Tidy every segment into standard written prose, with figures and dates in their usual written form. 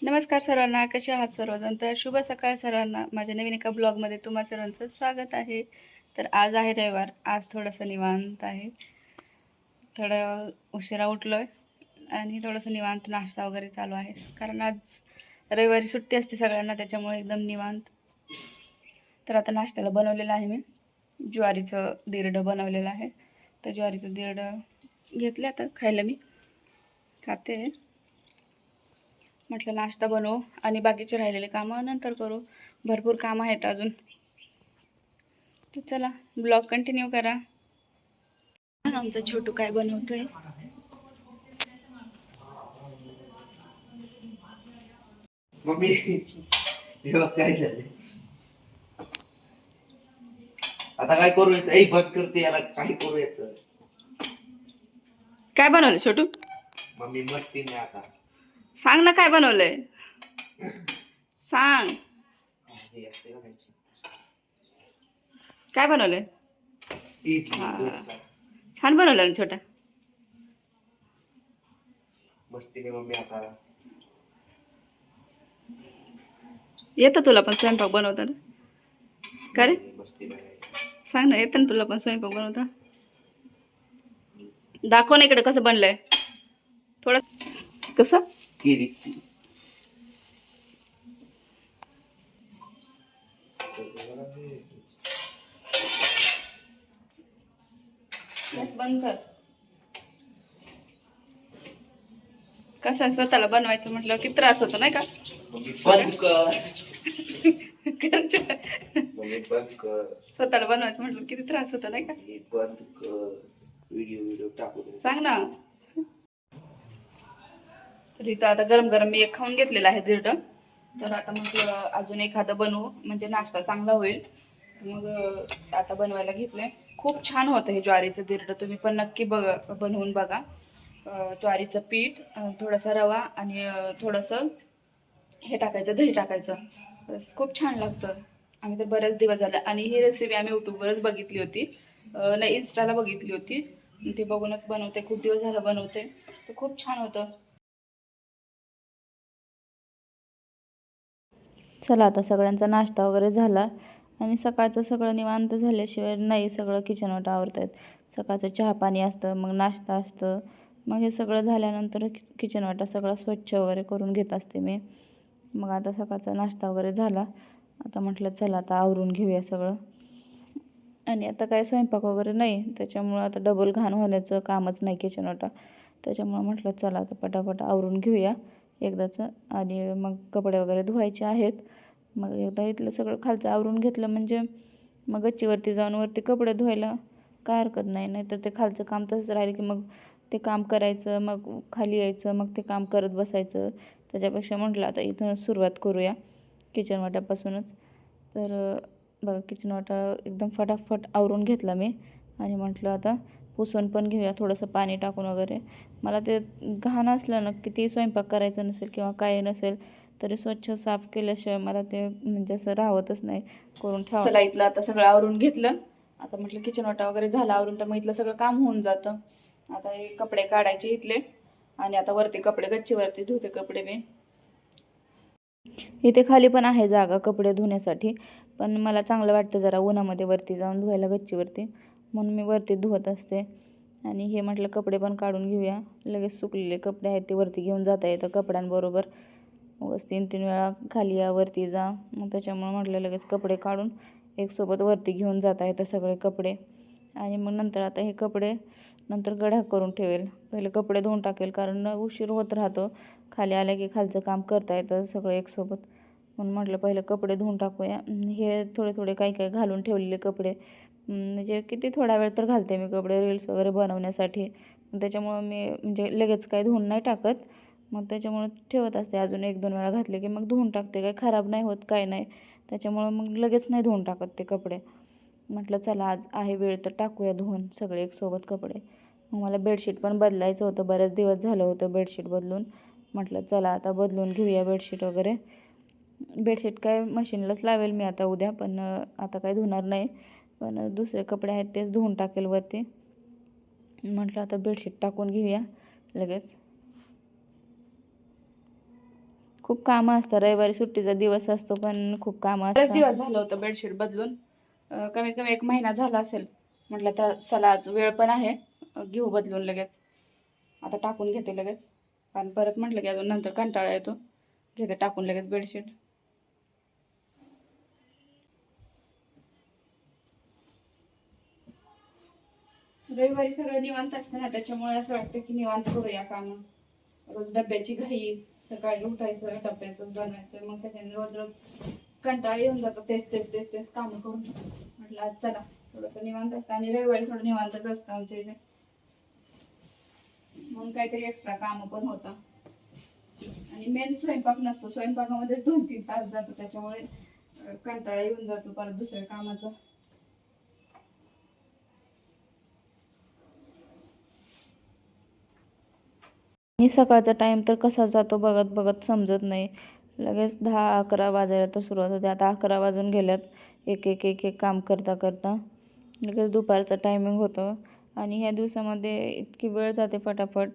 नमस्कार सर्वांना, कसे आहात सर्वजण? तर शुभ सकाळ सर्वांना. माझ्या नवीन एका ब्लॉगमध्ये तुम्हा सर्वांचं स्वागत आहे. तर आज आहे रविवार. आज थोडंसं निवांत आहे. थोडं उशिरा उठलो आहे आणि थोडंसं निवांत नाश्ता वगैरे चालू आहे. कारण आज रविवारी सुट्टी असते सगळ्यांना, त्याच्यामुळे एकदम निवांत. तर आता नाश्त्याला बनवलेलं आहे मी. ज्वारीचं दिरडं बनवलेलं आहे. तर ज्वारीचं दिरडं घेतलं आता खायला मी. खाते. म्हटलं नाश्ता बनवू आणि बाकीचे राहिलेले कामं नंतर करू. भरपूर कामं आहेत अजून. तर चला ब्लॉग कंटिन्यू करा. आमचा छोटू काय बनवतोय. मम्मी हे बघ काय झाले. आता काय करू याचं? ऐ बंद करते याला. काय करू याचं? काय बनवलंय छोटू? मम्मी मस्ती नाही आता. सांग ना काय बनवलंय. सांग हे असते का खायची? काय बनवलंय. इडली हा. डोसा. छान बनवलं ना छोटा. मस्ती नाही मम्मी आता. येतं तुला पण स्वयंपाक बनवता ना? का रे? मस्ती नाही. सांग ना, येतं ना तुला पण स्वयंपाक बनवता? दाखव ना इकडे कसं बनलंय. थोडं कसं किरीची. बंद कर. कसं स्वतःला बनवायचं म्हटलं किती त्रास होतो नाही का? मम्मी बंद कर. घरच्या मम्मी बंद कर. स्वतःला बनवायचं म्हटलं किती त्रास होतो नाही का? हे बंद कर. व्हिडिओ टाकू दे. सांग ना. तर इथं आता गरम गरम मी एक खाऊन घेतलेला आहे दिरड. तर आता म्हटलं अजून एखादं बनवू म्हणजे नाश्ता चांगला होईल. मग आता बनवायला घेतलंय. खूप छान होतं हे ज्वारीचं दिरड. तुम्ही पण नक्की बनवून बघा. ज्वारीचं पीठ, थोडासा रवा आणि थोडंसं हे टाकायचं, दही टाकायचं. बस खूप छान लागतं. आम्ही तर बरेच दिवस झाले आणि ही रेसिपी आम्ही यूट्यूबवरच बघितली होती. नाही, इन्स्टाला बघितली होती. ते बघूनच बनवते. खूप दिवस झाला बनवते. तर खूप छान होतं. चला आता सगळ्यांचा नाश्ता वगैरे झाला आणि सकाळचं सगळं निवांत झाल्याशिवाय नाही सगळं किचनवट आवरता येत. सकाळचं चहा पाणी असतं, मग नाश्ता असतं. मग हे सगळं झाल्यानंतर किचनवाटा सगळं स्वच्छ वगैरे करून घेत असते मी. मग आता सकाळचा नाश्ता वगैरे झाला. आता म्हटलं चला आता आवरून घेऊया सगळं. आणि आता काय स्वयंपाक वगैरे नाही, त्याच्यामुळं आता डबल घाण होण्याचं कामच नाही किचनवाटा. त्याच्यामुळं म्हटलं चला आता पटापट आवरून घेऊया एकदाचं. आणि मग कपडे वगैरे धुवायचे आहेत. मग एकदा इथलं सगळं खालचं आवरून घेतलं म्हणजे मग गच्चीवरती जाऊन वरती कपडे धुवायला काय हरकत नाही. नाहीतर ते खालचं काम तसंच राहिलं की मग ते काम करायचं, मग खाली यायचं, मग ते काम करत बसायचं. त्याच्यापेक्षा म्हटलं आता इथूनच सुरुवात करूया किचनवाट्यापासूनच. तर बघा किचनवाटा एकदम फटाफट आवरून घेतला मी आणि म्हटलं आता पुसून पण घेऊया थोडंसं पाणी टाकून वगैरे. मला ते घाण असलं ना, किती स्वयंपाक करायचा नसेल किंवा काय नसेल तरी स्वच्छ साफ केल्याशिवाय मला ते म्हणजे असं राहतच नाही करून ठेवा. चला इथलं आता सगळं आवरून घेतलं. आता म्हटलं किचनवाटा वगैरे झाला आवरून, तर मग इथलं सगळं काम होऊन जातं. आता हे कपडे काढायचे इथले आणि आता वरती कपडे गच्चीवरती धुते कपडे मी. इथे खाली पण आहे जागा कपडे धुण्यासाठी, पण मला चांगलं वाटतं जरा उन्हामध्ये वरती जाऊन धुवायला गच्चीवरती, म्हणून मी वरती धुवत असते. आणि हे म्हटलं कपडे पण काढून घेऊया. लगेच सुकलेले कपडे आहेत ते वरती घेऊन जाता येतं कपड्यांबरोबर. उगाच 3-3 वेळा खाली या वरती जा. मग त्याच्यामुळे म्हटलं लगेच कपडे काढून एकसोबत वरती घेऊन जाता येतं सगळे कपडे. आणि मग नंतर आता हे कपडे नंतर गड्या करून ठेवेल. पहिले कपडे धुवून टाकेल कारण उशीर होत राहतो. खाली आल्या की खालचं काम करता येतं सगळं एकसोबत. म्हणून म्हटलं पहिलं कपडे धुवून टाकूया. हे थोडे थोडे काही काही घालून ठेवलेले कपडे, म्हणजे किती थोडा वेळ तर घालते मी कपडे रील्स वगैरे बनवण्यासाठी. त्याच्यामुळं मी म्हणजे लगेच काही धुवून नाही टाकत. मग त्याच्यामुळं ठेवत असते. अजून 1-2 वेळा घातले की मग धुवून टाकते. काही खराब नाही होत, काय नाही. त्याच्यामुळं मग लगेच नाही धुवून टाकत ते कपडे. म्हटलं चला आज आहे वेळ तर टाकूया धुवून सगळे एकसोबत कपडे. मग मला बेडशीट पण बदलायचं होतं. बरेच दिवस झालं होतं बेडशीट बदलून. म्हटलं चला आता बदलून घेऊया बेडशीट वगैरे. बेडशीट काय मशीनलाच लावेल मी आता उद्या, पण आता काय धुणार नाही. पण दुसरे कपडे आहेत तेच धुवून टाकेल वरती. म्हटलं आता बेडशीट टाकून घेऊया लगेच. खूप कामं असतात. रविवारी सुट्टीचा दिवस असतो पण खूप कामं बरेच असतात. दिवस झालं होतं बेडशीट बदलून. कमीत कमी 1 महिना झाला असेल. म्हटलं तर चला आज वेळ पण आहे, घेऊ बदलून लगेच. आता टाकून घेते लगेच, कारण परत म्हटलं की अजून नंतर कंटाळा येतो. घेते टाकून लगेच बेडशीट. रविवारी सगळं निवांत असतं ना, त्याच्यामुळे असं वाटतं की निवांत करूया कामं. रोज डब्याची घाई, सकाळी उठायचं डब्याचंच बनवायचं, मग त्याच्याने रोज रोज कंटाळा येऊन जातो तेच तेच तेच तेच कामं करून. म्हटलं आज चला थोडंसं निवांत असतं, आणि रविवारी थोडं निवांतच असतं आमच्या इथे, म्हणून काहीतरी एक्स्ट्रा कामं पण होतं. आणि मेन स्वयंपाक नसतो, स्वयंपाकामध्येच 2-3 तास जातो, त्याच्यामुळे कंटाळा येऊन जातो परत दुसऱ्या कामाचा. आणि सकाळचा टाईम तर कसा जातो बघत बघत समजत नाही. लगेच 10-11 वाजायला तर सुरुवात होते. आता 11 वाजून गेल्यात. एक एक एक एक काम करता करता लगेच दुपारचा टायमिंग होतो. आणि ह्या दिवसामध्ये इतकी वेळ जाते फटाफट,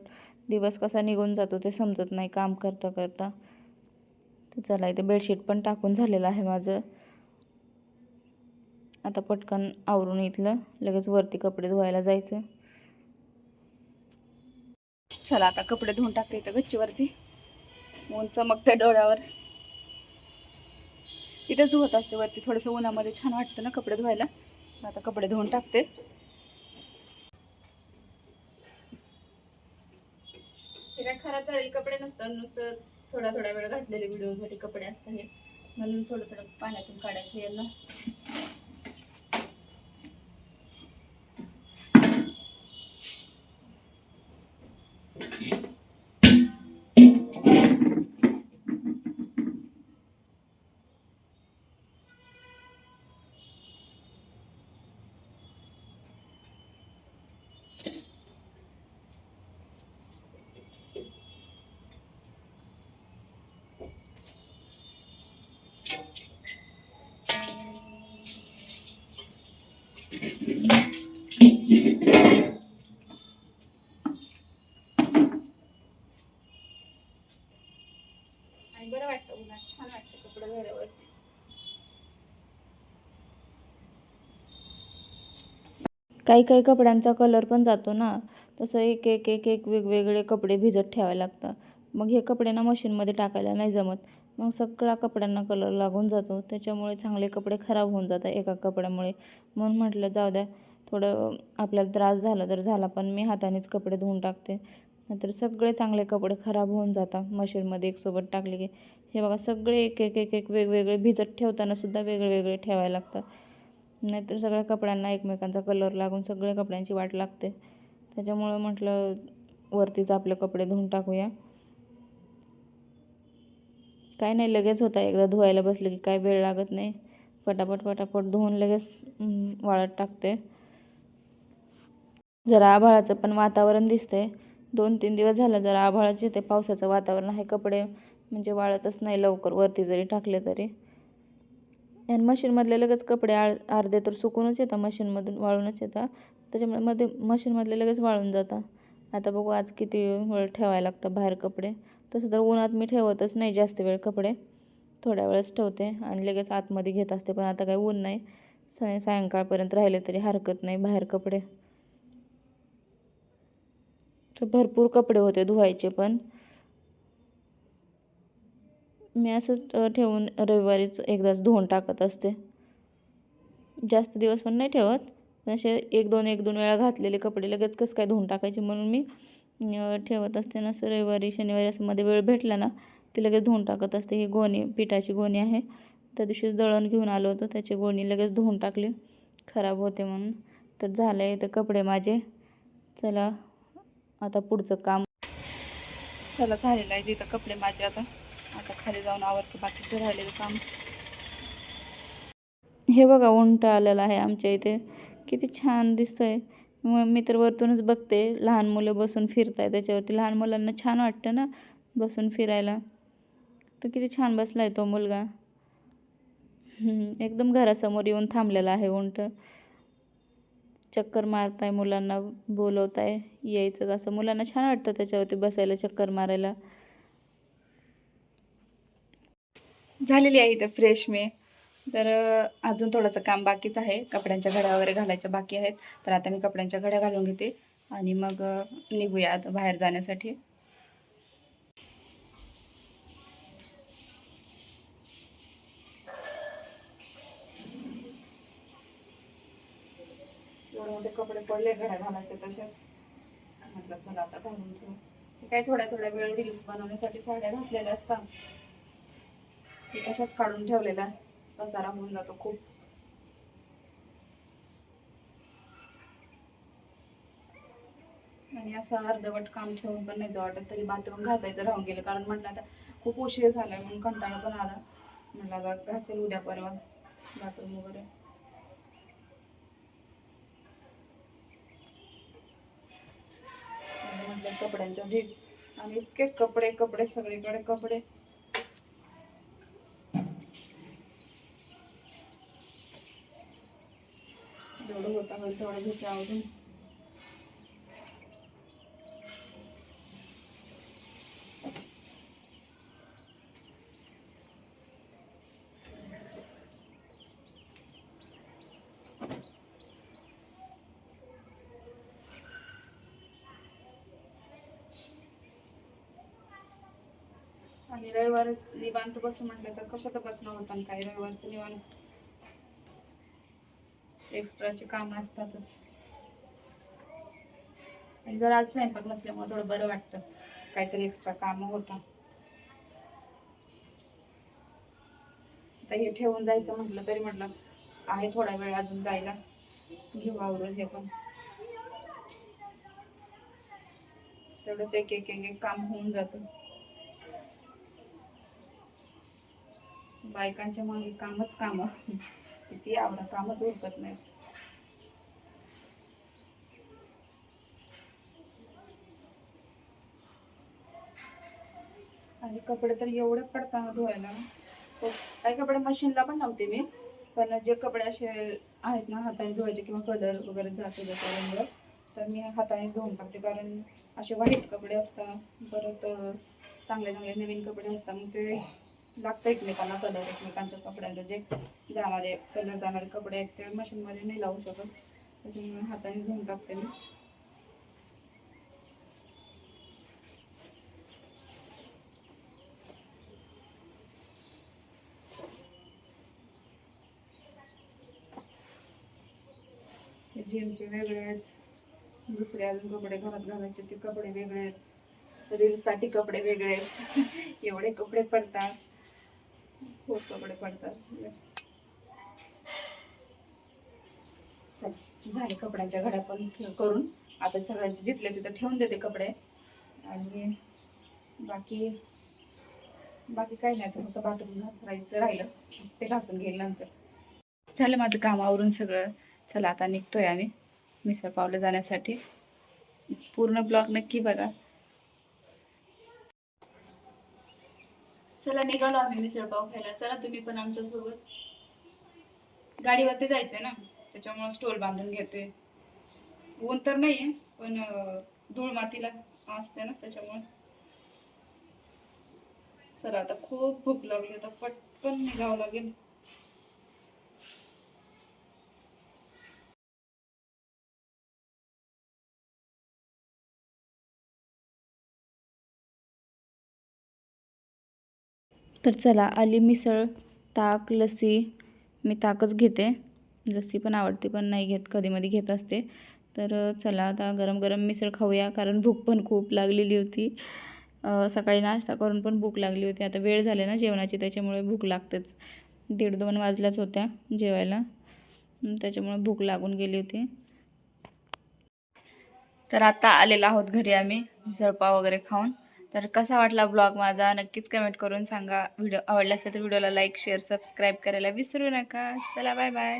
दिवस कसा निघून जातो ते समजत नाही काम करता करता. तर चला, इथे बेडशीट पण टाकून झालेलं आहे माझं. आता पटकन आवरून इथलं लगेच वरती कपडे धुवायला जायचं. चला आता कपडे धुवून टाकते इथं गच्चीवरती. ऊन चमकते डोळ्यावर. इथेच धुवत असते वरती, थोडंसं उन्हामध्ये छान वाटतं ना कपडे धुवायला. आता कपडे धुवून टाकते. हे काय खरं तर कपडे नसतात, नुसतं थोडा थोडा वेळ घातलेले व्हिडिओसाठी कपडे असतात हे, म्हणून थोडं थोडं पाण्यातून काढायचं यांना. आणि बरं वाटतं उन्हात, छान वाटतं कपडे धुवायवरती. काही काही कपड्यांचा कलर पण जातो ना, तसं एक एक एक एक वेगवेगळे कपडे भिजत ठेवायला लागतात. मग हे कपडे ना मशीनमध्ये टाकायला नाही जमत. मग सगळ्या कपड्यांना कलर लागून जातो, त्याच्यामुळे चांगले कपडे खराब होऊन जातात एका कपड्यामुळे. म्हणून म्हटलं जाऊ द्या, थोडं आपल्याला त्रास झाला तर झाला, पण मी हातानेच कपडे धुवून टाकते. नाहीतर सगळे चांगले कपडे खराब होऊन जातात मशीनमध्ये एकसोबत टाकले की. हे बघा, सगळे एक एक एक एक वेगवेगळे भिजत ठेवताना सुद्धा वेगळे वेगळे ठेवायला लागतात. नाहीतर सगळ्या कपड्यांना एकमेकांचा कलर लागून सगळ्या कपड्यांची वाट लागते. त्याच्यामुळं म्हटलं वरतीच आपले कपडे धुवून टाकूया. काय नाही, लगेच होता, एकदा धुवायला बसलं की काय वेळ लागत नाही. पटापट पटापट धुवून लगेच वाळत टाकते. जरा आभाळाचं पण वातावरण दिसतंय. 2-3 दिवस झालं जरा आभाळाचं येते, पावसाचं वातावरण आहे. कपडे म्हणजे वाळतच नाही लवकर वरती जरी टाकले तरी. आणि मशीनमधले लगेच कपडे अर्धे तर सुकूनच येतात, मशीनमधून वाळूनच येतात. त्याच्यामुळे मशीनमधले लगेच वाळून जातात. आता बघू आज किती वेळ ठेवायला लागतं बाहेर कपडे. तसं तर उन्हात मी ठेवतच नाही जास्त वेळ कपडे, थोड्या वेळच ठेवते आणि लगेच आतमध्ये घेत असते. पण आता काही ऊन नाही, सायंकाळपर्यंत राहिले तरी हरकत नाही बाहेर कपडे. तर भरपूर कपडे होते धुवायचे, पण मी असंच ठेवून रविवारीच एकदाच धुवून टाकत असते. जास्त दिवस पण नाही ठेवत. असे 1-2 वेळा घातलेले कपडे लगेच कसं काय धुवून टाकायचे, म्हणून मी ठेवत असते ना. असं रविवारी शनिवारी असं मध्ये वेळ भेटला ना की लगेच धुवून टाकत असते. ही गोणी, पिठाची गोणी आहे. त्या दिवशीच दळण घेऊन आलो होतो, त्याची गोणी लगेच धुवून टाकली, खराब होते म्हणून. तर झालं आहे तर कपडे माझे. चला आता पुढचं काम. चला झालेलं आहे तिथं कपडे माझे. आता खाली जाऊन आवरते बाकीचं राहिलेलं काम. हे बघा, उंट आलेलं आहे आमच्या इथे, किती छान दिसतंय. मग मी तर वरतूनच बघते, लहान मुलं बसून फिरताय त्याच्यावरती. लहान मुलांना छान वाटतं ना बसून फिरायला. तर किती छान बसलाय तो मुलगा. एकदम घरासमोर येऊन थांबलेला आहे उंट. चक्कर मारताय, मुलांना बोलवताय यायचं. असं मुलांना छान वाटतं त्याच्यावरती बसायला, चक्कर मारायला. झालेली आहे इथं फ्रेश मी. तर अजून थोडंसं काम बाकीच आहे. कपड्यांच्या घड्या वगैरे घालायच्या बाकी आहेत. तर आता मी कपड्यांच्या घड्या घालून घेते आणि मग निघूया आता बाहेर जाण्यासाठी. एवढे मोठे कपडे पडले घड्या घालायचे तसेच. म्हटलं चला आता घालून ठेवू. ते काय थोड्या थोड्या वेळ रील्स बनवण्यासाठी साड्या घातलेल्या असतात. ते तशाच काढून ठेवलेल्या. पसारा होऊन जातो खूप. आणि असं अर्धवट काम ठेवून पण नाही जाऊ वाटत. तरी बाथरूम घासायचं राहून गेलं, कारण म्हटलं आता खूप उशीर झालाय म्हणून कंटाळा पण आला. म्हटलं घासेल उद्या परवा बाथरूम वगैरे. म्हटलं कपड्यांच्या ढीग आणि इतके कपडे कपडे सगळीकडे कपडे. जेवढं होता होईल तेवढं घेते आवडून. आणि रविवार निवांत बसू म्हटलं तर कशाचं बसणं होतं आणि काय. रविवारचं निवांत एक्स्ट्राची कामं असतातच. आणि जर आज स्वयंपाक नसल्यामुळे थोडं बरं वाटतं, काहीतरी एक्स्ट्रा कामं होता. आता हे ठेवून जायचं म्हटलं तरी म्हटलं आहे थोडा वेळ अजून जायला, घेऊ आवरून हे पण. तेवढंच एक एक एक एक काम होऊन जातं. बायकांच्या मागे कामच काम. किती आवडा कामच उरकत नाही. आणि कपडे तर एवढे पडतात धुवायला. काही कपडे मशीनला पण नव्हते मी, पण जे कपडे असे आहेत ना हाताने धुवायचे किंवा कलर वगैरे जातो त्याचा रंग, तर मी हातानेच धुवून टाकते. कारण असे वाईट कपडे असतात, परत चांगले चांगले नवीन कपडे असतात, मग ते लागतं एकमेकांना कलर. एकमेकांच्या कपड्यांना जे जाणारे कलर जाणारे कपडे आहेत ते मशीनमध्ये नाही लावू शकत, त्याच्यामुळे हाताने धुवून टाकते मी. जिमचे वेगळेच, दुसरे अजून कपडे घरात घालायचे ते कपडे वेगळेच, रील्ससाठी कपडे वेगळेच. एवढे कपडे पडतात, खूप कपडे पडतात. चल झाले कपड्यांच्या घड्या पण करून. आता सगळ्यांचे जिथले तिथं ठेवून देते कपडे. आणि बाकी बाकी काही नाही, तर फक्त बाथरूम घासायचं राहिलं, ते घासून घेईल नंतर. झालं माझं काम आवरून सगळं. चला आता निघतोय आम्ही मिसळ पावला जाण्यासाठी. पूर्ण ब्लॉग नक्की बघा. चला निघालो आम्ही मिसळ पाव खायला. चला तुम्ही पण आमच्या सोबत. गाडीवरती जायचंय ना, त्याच्यामुळे स्टॉल बांधून घेते. ऊन तर नाहीये, पण धूळ मातीला असते ना, त्याच्यामुळे. चला आता खूप भूक लागली, आता पटकन निघावं लागेल. तर चला आली मिसळ. ताक, लस्सी. मी ताकच घेते, लस्सी पण आवडते पण नाही घेत, कधीमधी घेत असते. तर चला आता गरम गरम मिसळ खाऊया, कारण भूक पण खूप लागलेली होती. सकाळी नाश्ता करून पण भूक लागली होती. आता वेळ झाले ना जेवणाची, त्याच्यामुळे भूक लागतेच. 1:30-2 वाजल्याच होत्या जेवायला, त्याच्यामुळे भूक लागून गेली होती. तर आता आलेलो आहोत घरी आम्ही मिसळपाव वगैरे खाऊन. तर कसा वाटला ब्लॉग माझा नक्कीच कमेंट करून सांगा. व्हिडिओ आवडला असेल तर व्हिडिओला लाईक, शेअर, सबस्क्राईब करायला विसरू नका. चला बाय बाय.